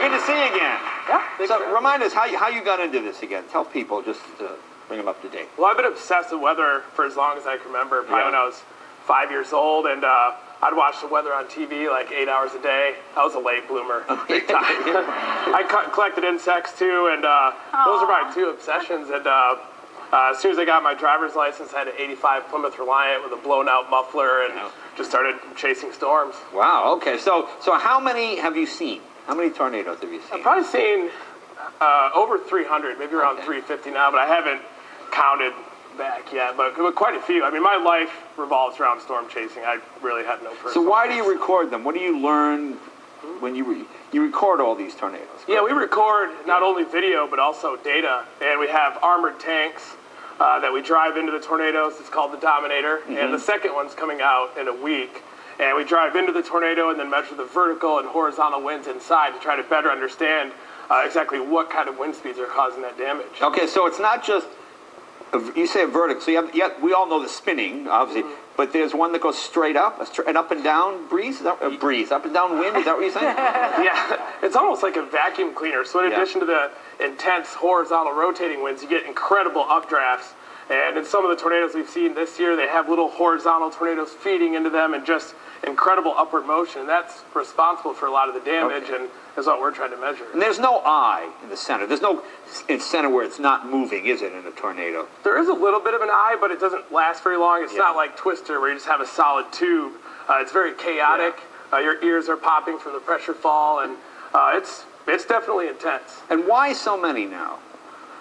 good to see you again. Yeah. So remind us how you got into this again. Tell people, just to bring them up to date. Well, I've been obsessed with weather for as long as I can remember, probably when I was 5 years old, and I'd watch the weather on TV like 8 hours a day. I was a late bloomer, big time. I collected insects too, and those are my two obsessions. And as soon as I got my driver's license, I had an 85 Plymouth Reliant with a blown out muffler, and just started chasing storms. Wow, okay. So how many have you seen? How many tornadoes have you seen? I've probably seen over 300, maybe around 350 now, but I haven't counted back yet, but quite a few. I mean, my life revolves around storm chasing. I really have no personal. So why do you record them? What do you learn when you record all these tornadoes? Yeah, we record not only video, but also data, and we have armored tanks that we drive into the tornadoes. It's called the Dominator, and the second one's coming out in a week. And we drive into the tornado and then measure the vertical and horizontal winds inside to try to better understand exactly what kind of wind speeds are causing that damage. Okay, so it's not just, you say a vertical, so you have, we all know the spinning, obviously, but there's one that goes straight up, an up and down breeze, up and down wind, is that what you're saying? Yeah, it's almost like a vacuum cleaner. So in addition to the intense horizontal rotating winds, you get incredible updrafts. And in some of the tornadoes we've seen this year, they have little horizontal tornadoes feeding into them and just incredible upward motion. And that's responsible for a lot of the damage and is what we're trying to measure. And there's no eye in the center. There's no center where it's not moving, is it, in a tornado? There is a little bit of an eye, but it doesn't last very long. It's not like Twister where you just have a solid tube. It's very chaotic. Your ears are popping from the pressure fall, and it's definitely intense. And why so many now?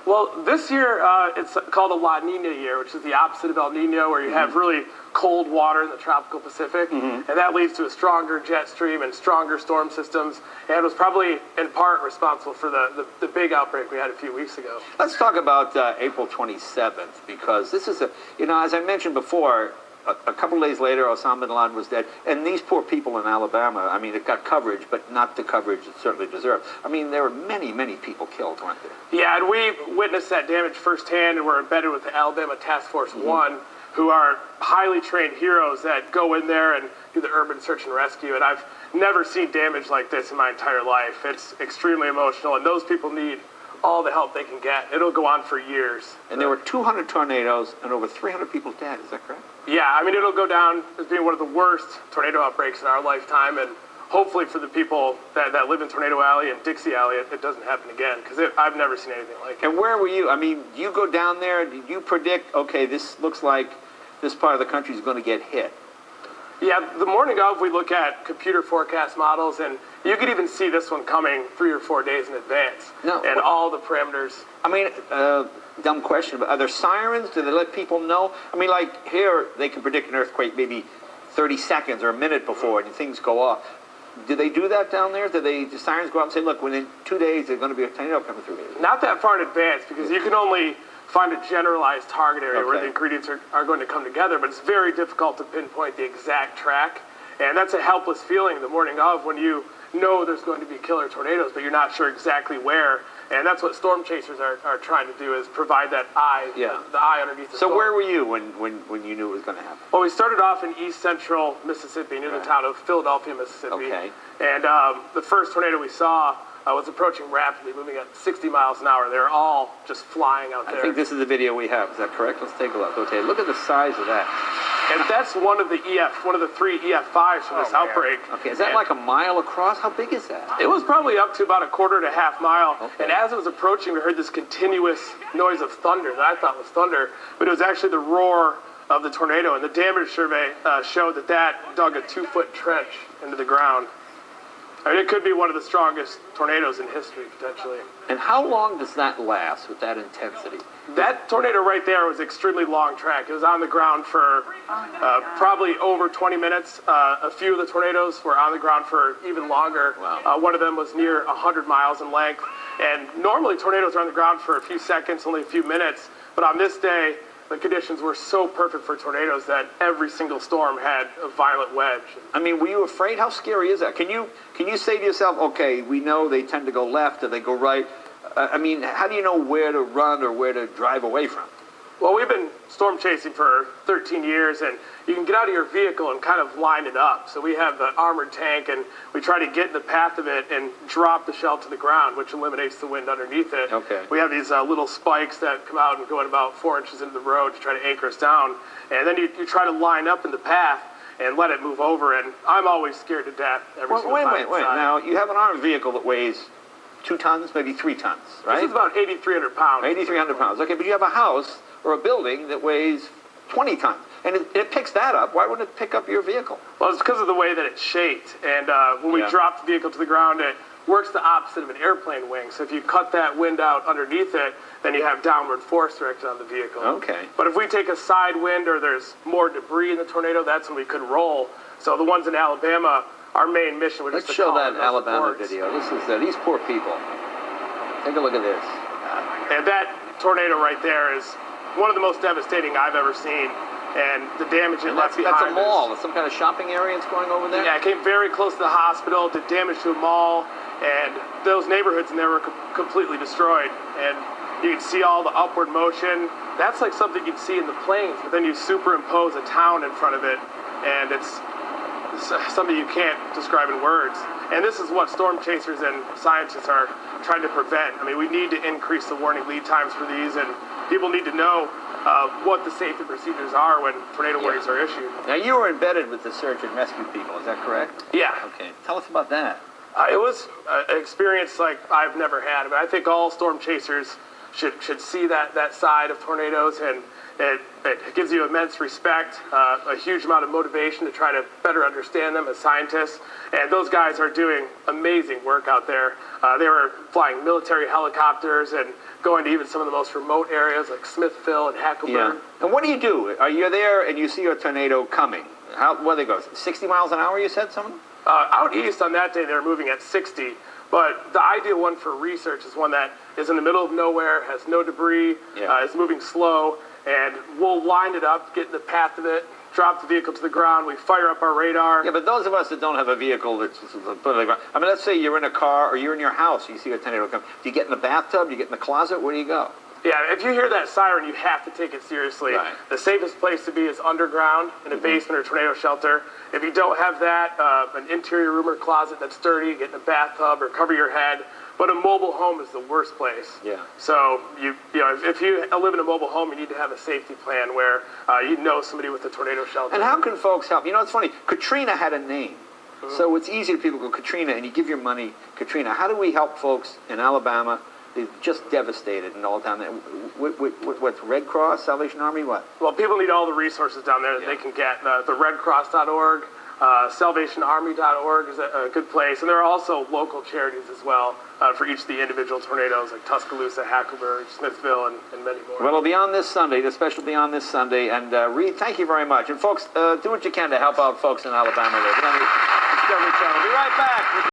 Well, this year it's called a La Nina year, which is the opposite of El Nino, where you have really cold water in the tropical Pacific, and that leads to a stronger jet stream and stronger storm systems, and was probably in part responsible for the big outbreak we had a few weeks ago. Let's talk about April 27th, because this is as I mentioned before, a couple of days later, Osama bin Laden was dead, and these poor people in Alabama, I mean, it got coverage, but not the coverage it certainly deserved. I mean, there were many, many people killed, weren't there? Yeah, and we witnessed that damage firsthand, and we're embedded with the Alabama Task Force 1, who are highly trained heroes that go in there and do the urban search and rescue, and I've never seen damage like this in my entire life. It's extremely emotional, and those people need all the help they can get. It'll go on for years. And there were 200 tornadoes and over 300 people dead, is that correct? Yeah, I mean, it'll go down as being one of the worst tornado outbreaks in our lifetime, and hopefully for the people that live in Tornado Alley and Dixie Alley, it doesn't happen again, because I've never seen anything like it. And where were you? I mean, you go down there, did you predict, okay, this looks like this part of the country is going to get hit? Yeah, the morning of, we look at computer forecast models, and you could even see this one coming 3 or 4 days in advance. And all the parameters. I mean, dumb question, but are there sirens? Do they let people know? I mean, like here, they can predict an earthquake maybe 30 seconds or a minute before, and things go off. Do they do that down there? Do the sirens go out and say, look, within 2 days, there's going to be a tornado coming through here? Not that far in advance, because you can only find a generalized target area where the ingredients are going to come together, but it's very difficult to pinpoint the exact track. And that's a helpless feeling the morning of when you know there's going to be killer tornadoes, but you're not sure exactly where. And that's what storm chasers are trying to do, is provide that eye, the eye underneath the storm. So where were you when you knew it was going to happen? Well, we started off in east central Mississippi, near the town of Philadelphia, Mississippi. And the first tornado we saw was approaching rapidly, moving at 60 miles an hour. They're all just flying out there. I think this is the video we have. Is that correct? Let's take a look. Okay, look at the size of that. And that's one of the 3 EF5s from this outbreak. Okay, is that like a mile across? How big is that? It was probably up to about a quarter to half mile. And as it was approaching, we heard this continuous noise of thunder that I thought was thunder, but it was actually the roar of the tornado. And the damage survey showed that dug a 2-foot trench into the ground. I mean, it could be one of the strongest tornadoes in history, potentially. And how long does that last with that intensity? That tornado right there was extremely long track. It was on the ground for probably over 20 minutes. A few of the tornadoes were on the ground for even longer. Wow. One of them was near 100 miles in length. And normally tornadoes are on the ground for a few seconds, only a few minutes. But on this day, the conditions were so perfect for tornadoes that every single storm had a violent wedge. I mean, were you afraid? How scary is that? Can you say to yourself, okay, we know they tend to go left or they go right? I mean, how do you know where to run or where to drive away from? Well, we've been storm chasing for 13 years, and you can get out of your vehicle and kind of line it up. So we have the armored tank, and we try to get in the path of it and drop the shell to the ground, which eliminates the wind underneath it. Okay. We have these little spikes that come out and go in about 4 inches into the road to try to anchor us down. And then you try to line up in the path and let it move over, and I'm always scared to death every single time. Wait. Now, you have an armored vehicle that weighs 2 tons, maybe 3 tons, right? This is about 8,300 pounds. 8,300 pounds. Okay, but you have a house or a building that weighs 20 tons, and it picks that up. Why wouldn't it pick up your vehicle? Well, it's because of the way that it's shaped, and when we drop the vehicle to the ground, it works the opposite of an airplane wing. So if you cut that wind out underneath it, then you have downward force directed on the vehicle. Okay. But if we take a side wind or there's more debris in the tornado, that's when we could roll. So the ones in Alabama, our main mission was Let's just to show call that those Alabama reports. video. This is these poor people. Take a look at this. And that tornado right there is one of the most devastating I've ever seen. And the damage it left behind. That's a mall. It's some kind of shopping area that's going over there? Yeah, it came very close to the hospital, did damage to a mall, and those neighborhoods in there were completely destroyed. And you can see all the upward motion. That's like something you'd see in the plains, but then you superimpose a town in front of it, and it's something you can't describe in words. And this is what storm chasers and scientists are trying to prevent. I mean, we need to increase the warning lead times for these, and people need to know what the safety procedures are when tornado warnings are issued. Now, you were embedded with the search and rescue people, is that correct? Yeah. Okay. Tell us about that. It was an experience like I've never had. I mean, I think all storm chasers should see that side of tornadoes, and it gives you immense respect, a huge amount of motivation to try to better understand them as scientists. And those guys are doing amazing work out there. They were flying military helicopters and going to even some of the most remote areas like Smithville and Hackleburg. Yeah. And what do you do? Are you there and you see a tornado coming? What do they go? 60 miles an hour, you said, something? Out east on that day, they were moving at 60. But the ideal one for research is one that is in the middle of nowhere, has no debris, is moving slow, and we'll line it up, get in the path of it, drop the vehicle to the ground, we fire up our radar. Yeah, but those of us that don't have a vehicle that's put on the ground, I mean, let's say you're in a car or you're in your house, you see a tornado come. Do you get in the bathtub? Do you get in the closet? Where do you go? Yeah, if you hear that siren, you have to take it seriously. Right. The safest place to be is underground, in a basement or tornado shelter. If you don't have that, an interior room or closet that's sturdy, get in a bathtub or cover your head. But a mobile home is the worst place. Yeah. So you know, if you live in a mobile home, you need to have a safety plan where you know somebody with a tornado shelter. And how can folks help? You know, it's funny. Katrina had a name. So it's easy for people to go, Katrina, and you give your money, Katrina. How do we help folks in Alabama? They're just devastated and all the time. What's Red Cross, Salvation Army, what? Well, people need all the resources down there that they can get. The redcross.org, salvationarmy.org is a good place. And there are also local charities as well for each of the individual tornadoes, like Tuscaloosa, Hackleburg, Smithville, and many more. Well, it'll be on this Sunday. The special will be on this Sunday. And Reed, thank you very much. And folks, do what you can to help out folks in Alabama. There. But on the Discovery Channel. We'll be right back.